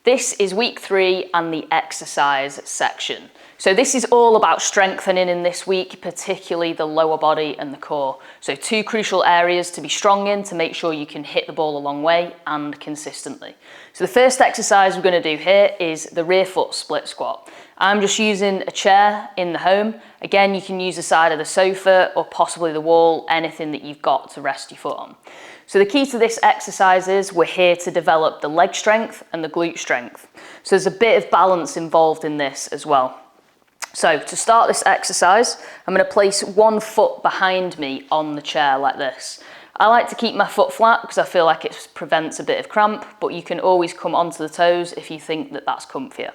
This is week 3 and the exercise section. So this is all about strengthening in this week, particularly the lower body and the core. So 2 crucial areas to be strong in to make sure you can hit the ball a long way and consistently. So the first exercise we're going to do here is the rear foot split squat. I'm just using a chair in the home. Again, you can use the side of the sofa or possibly the wall, anything that you've got to rest your foot on. So the key to this exercise is we're here to develop the leg strength and the glute strength. So there's a bit of balance involved in this as well. So to start this exercise, I'm going to place one foot behind me on the chair like this. I like to keep my foot flat because I feel like it prevents a bit of cramp, but you can always come onto the toes if you think that that's comfier.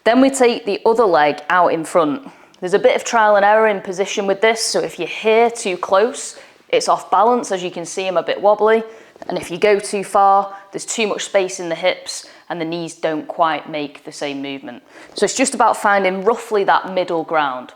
Then we take the other leg out in front. There's a bit of trial and error in position with this, so if you're here too close, it's off balance. As you can see, I'm a bit wobbly, and if you go too far, there's too much space in the hips and the knees don't quite make the same movement. So it's just about finding roughly that middle ground.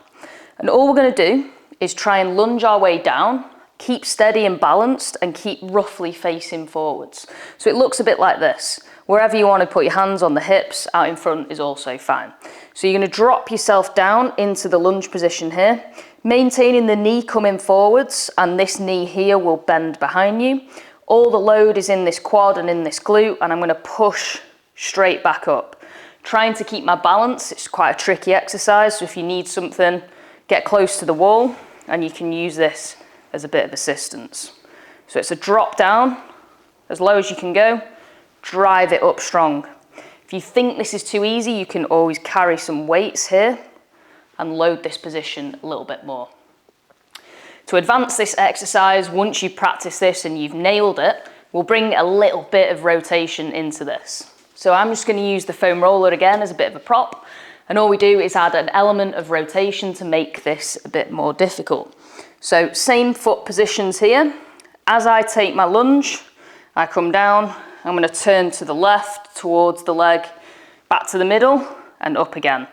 And all we're going to do is try and lunge our way down, keep steady and balanced, and keep roughly facing forwards. So it looks a bit like this. Wherever you want to put your hands on the hips, out in front is also fine. So you're going to drop yourself down into the lunge position here, maintaining the knee coming forwards, and this knee here will bend behind you. All the load is in this quad and in this glute, and I'm going to push straight back up. Trying to keep my balance. It's quite a tricky exercise, so if you need something, get close to the wall, and you can use this as a bit of assistance. So it's a drop down, as low as you can go, drive it up strong. If you think this is too easy, you can always carry some weights here and load this position a little bit more. To advance this exercise, once you practice this and you've nailed it, we'll bring a little bit of rotation into this. So I'm just going to use the foam roller again as a bit of a prop, and all we do is add an element of rotation to make this a bit more difficult. So same foot positions here. As I take my lunge, I come down, I'm going to turn to the left towards the leg, back to the middle and up again.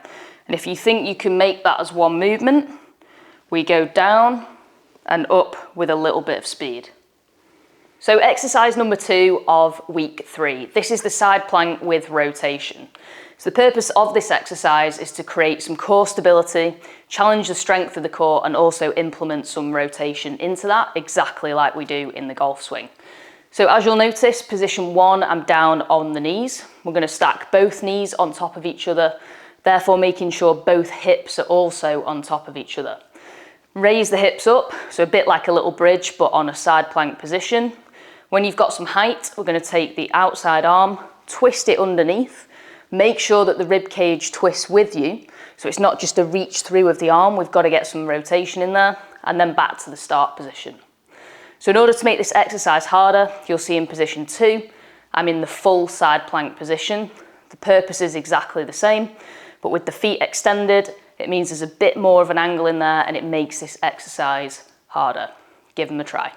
And if you think you can make that as one movement, we go down and up with a little bit of speed. So exercise number 2 of week 3. This is the side plank with rotation. So the purpose of this exercise is to create some core stability, challenge the strength of the core, and also implement some rotation into that, exactly like we do in the golf swing. So as you'll notice, position 1, I'm down on the knees. We're going to stack both knees on top of each other, therefore making sure both hips are also on top of each other. Raise the hips up, so a bit like a little bridge, but on a side plank position. When you've got some height, we're going to take the outside arm, twist it underneath, make sure that the rib cage twists with you, so it's not just a reach through of the arm, we've got to get some rotation in there, and then back to the start position. So in order to make this exercise harder, you'll see in position 2, I'm in the full side plank position. The purpose is exactly the same, but with the feet extended, it means there's a bit more of an angle in there and it makes this exercise harder. Give them a try.